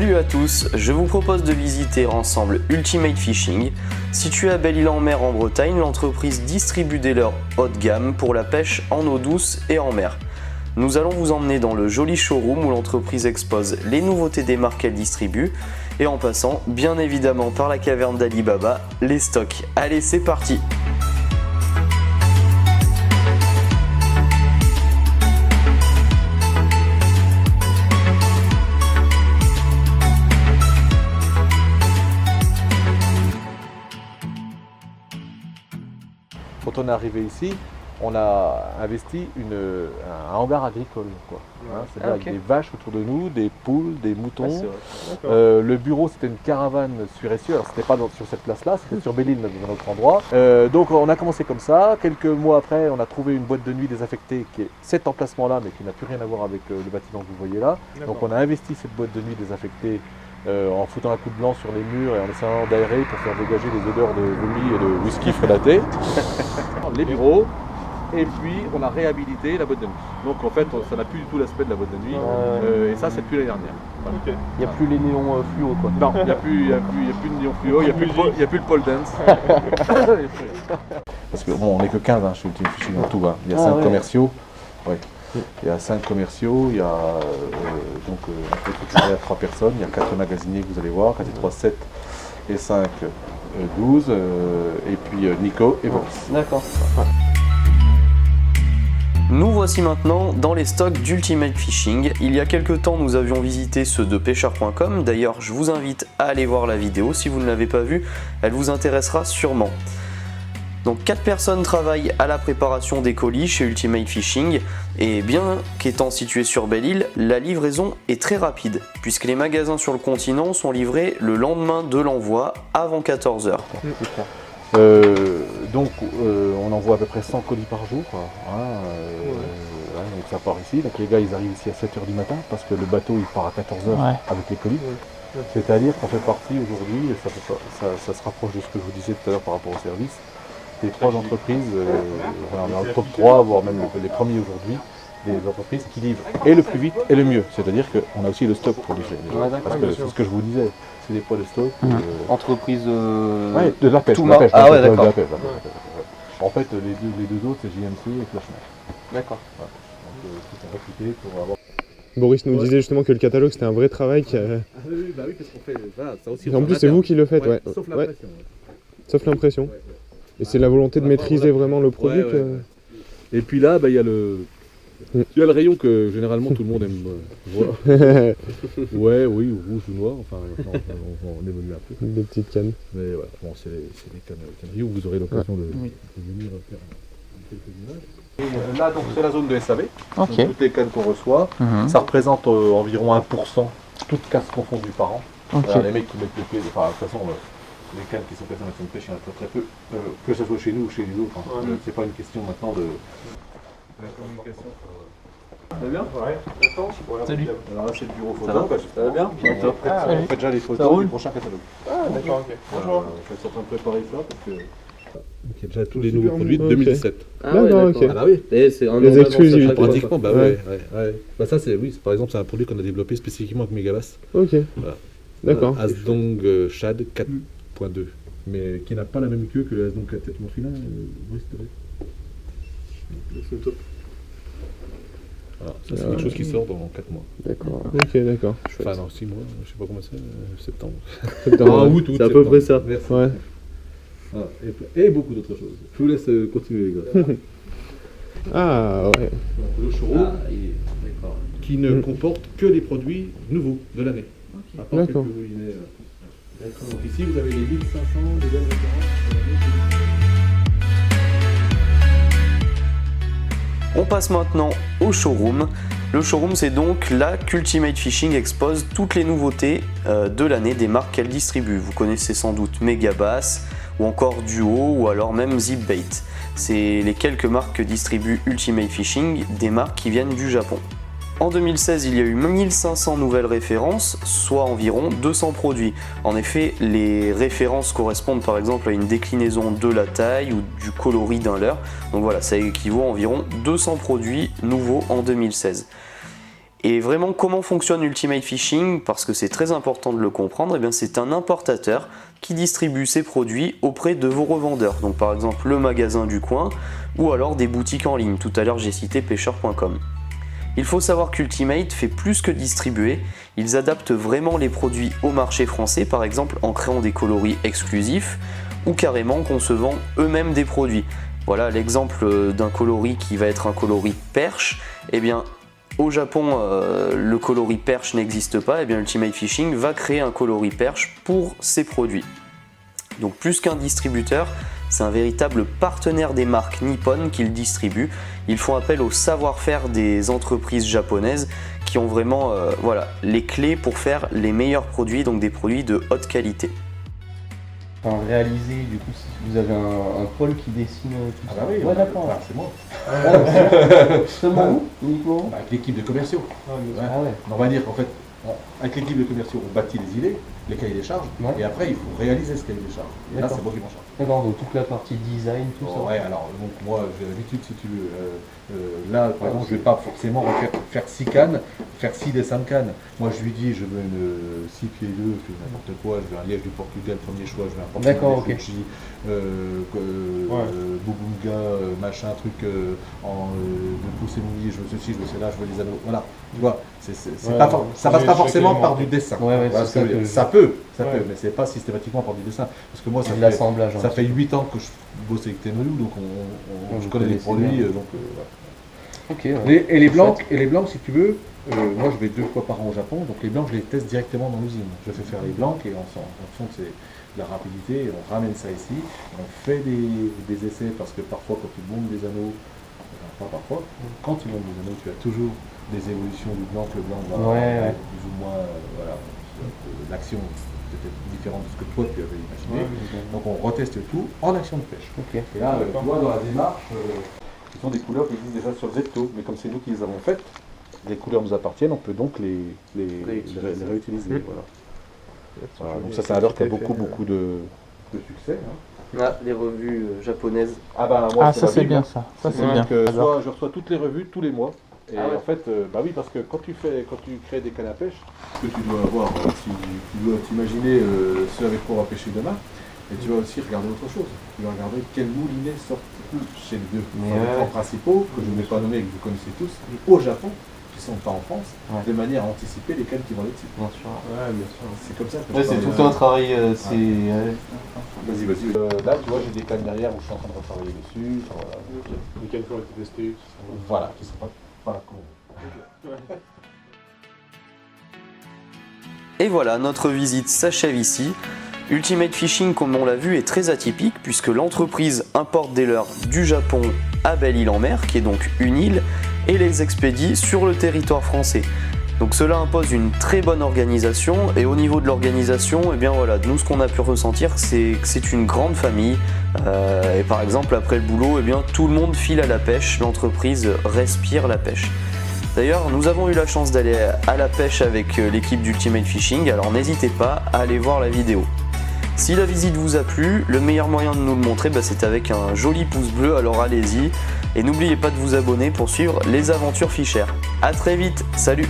Salut à tous, je vous propose de visiter ensemble Ultimate Fishing. Située à Belle-Île-en-Mer en Bretagne, l'entreprise distribue des leurres haut de gamme pour la pêche en eau douce et en mer. Nous allons vous emmener dans le joli showroom où l'entreprise expose les nouveautés des marques qu'elle distribue et en passant bien évidemment par la caverne d'Ali Baba, les stocks. Allez, c'est parti! Quand on est arrivé ici, on a investi un hangar agricole, quoi. Hein, c'est-à-dire avec des vaches autour de nous, des poules, des moutons. Le bureau, c'était une caravane sur Essieux. Alors, c'était pas sur cette place-là, c'était sur Belle-Île, dans notre endroit. Donc, on a commencé comme ça. Quelques mois après, on a trouvé une boîte de nuit désaffectée qui est cet emplacement-là, mais qui n'a plus rien à voir avec le bâtiment que vous voyez là. Donc, on a investi cette boîte de nuit désaffectée en foutant un coup de blanc sur les murs et en essayant d'aérer pour faire dégager les odeurs de vomi et de whisky frelaté. Les bureaux, et puis on a réhabilité la boîte de nuit. Donc en fait, ça n'a plus du tout l'aspect de la boîte de nuit, et ça c'est depuis l'année dernière. Voilà. Okay. Il n'y a plus les néons fluo quoi. Non, il n'y a plus de néons fluo, il n'y a plus le pole dance. Parce que bon, on n'est que 15 chez Ultimate Fishing en tout. Hein. Il y a 5 commerciaux. Ouais. Il y a 5 commerciaux, il y a donc on peut récupérer à 3 personnes, il y a 4 magasiniers que vous allez voir, 4 et 3, 7 et 5, 12, et puis Nico et Boris. D'accord. Nous voici maintenant dans les stocks d'Ultimate Fishing. Il y a quelques temps, nous avions visité ceux de pêcheurs.com. D'ailleurs, je vous invite à aller voir la vidéo. Si vous ne l'avez pas vue, elle vous intéressera sûrement. Donc 4 personnes travaillent à la préparation des colis chez Ultimate Fishing et bien qu'étant situé sur Belle-Île, la livraison est très rapide puisque les magasins sur le continent sont livrés le lendemain de l'envoi avant 14 h. Donc on envoie à peu près 100 colis par jour, donc ça part ici, donc les gars ils arrivent ici à 7 h du matin parce que le bateau il part à 14 h avec les colis. C'est-à-dire qu'on fait partie aujourd'hui, ça se rapproche de ce que je vous disais tout à l'heure par rapport au service, des 3 entreprises, on est en top 3, voire même les premiers aujourd'hui, des entreprises qui livrent et le plus vite et le mieux. C'est-à-dire qu'on a aussi le stock pour livrer. Parce que c'est ce que je vous disais, c'est des poids de stock. Entreprise de la pêche. Ah ouais, d'accord. En fait, les deux autres, c'est JMC et Flashman. D'accord. Voilà. Donc, ils sont recrutés pour avoir... Boris nous disait justement que le catalogue c'était un vrai travail. Ah oui, bah oui, qu'est-ce qu'on fait là, ça aussi. En plus, c'est vous qui le faites, ouais. Sauf l'impression. Sauf l'impression. Et c'est la volonté de maîtriser vraiment le produit. Et puis là, bah, il y a le rayon que généralement tout le monde aime voir. Oui, rouge ou noir, enfin on évolue un peu. Des petites cannes. Mais voilà, bon, c'est des canneries où vous aurez l'occasion de venir faire quelques images. Et là, donc, c'est la zone de SAV. Donc, toutes les cannes qu'on reçoit, ça représente environ 1%, toutes casses confondues par an. Alors, les mecs qui mettent le pied, enfin, de toute façon, les cannes qui sont placées dans la pêche, il y en a très peu, que ce soit chez nous ou chez les autres. Hein. C'est pas une question maintenant de la communication. Ça va bien? Ouais. Voilà. Salut. Alors là, c'est le bureau photo. Ça va bien? On fait déjà les photos du prochain catalogue. Ah, d'accord, ok. Bonjour. Je suis en train de préparer ça parce que. Donc, il y a déjà tous les nouveaux produits de 2017. Ah ouais, d'accord, ok. Ah bah oui. C'est un les exclusivités. Pratiquement, bah ouais. Bah ça, c'est, oui, par exemple, c'est un produit qu'on a développé spécifiquement avec Megabass. Ok. Voilà. D'accord. Asdong Shad 4.2. Mais qui n'a pas la même queue que le Asdong 4. Tu m'en files là, Brice, c'est top. Voilà, ça c'est quelque chose qui sort dans 4 mois. D'accord. Ok, d'accord. Enfin non, 6 mois, je sais pas comment c'est, septembre. Août, c'est à peu près ça. Merci. Ouais. Voilà. Et beaucoup d'autres choses. Je vous laisse continuer les gars. Ah ouais. Le showroom qui ne comporte que les produits nouveaux de l'année. À part quelques ruinés. Donc ici vous avez les 1500 des belles références. On passe maintenant au showroom. Le showroom, c'est donc là qu'Ultimate Fishing expose toutes les nouveautés de l'année des marques qu'elle distribue. Vous connaissez sans doute Megabass ou encore Duo ou alors même Zipbait. C'est les quelques marques que distribue Ultimate Fishing, des marques qui viennent du Japon. En 2016, il y a eu 1500 nouvelles références, soit environ 200 produits. En effet, les références correspondent par exemple à une déclinaison de la taille ou du coloris d'un leurre. Donc voilà, ça équivaut à environ 200 produits nouveaux en 2016. Et vraiment, comment fonctionne Ultimate Fishing? Parce que c'est très important de le comprendre, eh bien c'est un importateur qui distribue ses produits auprès de vos revendeurs. Donc par exemple le magasin du coin ou alors des boutiques en ligne. Tout à l'heure j'ai cité pêcheur.com. Il faut savoir qu'Ultimate fait plus que distribuer, ils adaptent vraiment les produits au marché français, par exemple en créant des coloris exclusifs ou carrément concevant eux-mêmes des produits. Voilà l'exemple d'un coloris qui va être un coloris perche. Eh bien, au Japon, le coloris perche n'existe pas, et bien Ultimate Fishing va créer un coloris perche pour ses produits. Donc plus qu'un distributeur, c'est un véritable partenaire des marques nippones qu'ils distribuent. Ils font appel au savoir-faire des entreprises japonaises qui ont vraiment les clés pour faire les meilleurs produits, donc des produits de haute qualité. Enfin, réalisé, du coup, vous avez un pôle qui dessine tout ça. Ah bah oui, ouais, d'accord. c'est moi. Seulement vous, uniquement Avec l'équipe de commerciaux. Ah ouais. On va dire qu'en fait, avec l'équipe de commerciaux, on bâtit les îlets, les cahiers des charges, et après il faut réaliser ce cahier des charges. Et là, c'est moi qui m'en charge. D'accord, donc toute la partie design, tout ça. Ouais, alors donc moi j'ai l'habitude, si tu veux, là par exemple, je vais pas forcément faire 6 cannes, faire 6 dessins de cannes. Moi je lui dis, je veux une 6 pieds 2, je veux n'importe quoi, je veux un liège du Portugal, premier choix, je veux un portugais, Fuji, Bubunga, machin, truc de pousser mouillé, je veux ceci, je veux cela, je veux les anneaux. Voilà, tu vois, ça passe pas forcément par du dessin. Ça peut, mais c'est pas systématiquement par du dessin. Parce que moi, ça fait 8 ans que je bosse avec Tenolu, donc je connais les produits. Et les blancs, si tu veux, moi je vais 2 fois par an au Japon, donc les blancs je les teste directement dans l'usine. Je fais faire les blancs et en fonction de la rapidité, on ramène ça ici, on fait des essais parce que parfois quand tu montes des anneaux, enfin pas parfois, quand tu montes des anneaux, tu as toujours des évolutions du blanc, que le blanc va plus ou moins, l'action peut-être différente de ce que toi tu avais imaginé. Donc on reteste tout en action de pêche. Et là, tu vois, dans la démarche, ce sont des couleurs qui existent déjà sur Zepto, mais comme c'est nous qui les avons faites, les couleurs nous appartiennent, on peut donc les réutiliser. Voilà, donc ça, c'est un leurre qui a beaucoup de succès. Les revues japonaises. Moi, ça c'est bien ça. Ça c'est bien. Je reçois toutes les revues tous les mois. Et en fait, oui, parce que quand tu crées des cannes à pêche, ce que tu dois avoir, tu dois t'imaginer ce avec quoi on va pêcher demain, et tu vas aussi regarder autre chose. Tu vas regarder quels moulinets sortent chez les deux fabricants principaux, que je ne vais pas nommer et que vous connaissez tous, au Japon, qui ne sont pas en France, de manière à anticiper les cannes qui vont être dessus. Bien sûr. Bien sûr. C'est comme ça. C'est tout un travail. Vas-y. Là, tu vois, j'ai des cannes derrière où je suis en train de retravailler dessus. Les cannes qui ont été testées. Voilà, qui sont pas con. Et voilà, notre visite s'achève ici. Ultimate Fishing, comme on l'a vu, est très atypique puisque l'entreprise importe des leurres du Japon à Belle-Île-en-Mer, qui est donc une île, et les expédie sur le territoire français. Donc cela impose une très bonne organisation, et au niveau de l'organisation, eh bien voilà, nous ce qu'on a pu ressentir, c'est que c'est une grande famille. Et par exemple, après le boulot, eh bien tout le monde file à la pêche, l'entreprise respire la pêche. D'ailleurs, nous avons eu la chance d'aller à la pêche avec l'équipe d'Ultimate Fishing, alors n'hésitez pas à aller voir la vidéo. Si la visite vous a plu, le meilleur moyen de nous le montrer, c'est avec un joli pouce bleu, alors allez-y. Et n'oubliez pas de vous abonner pour suivre les aventures Fisher. A très vite, salut!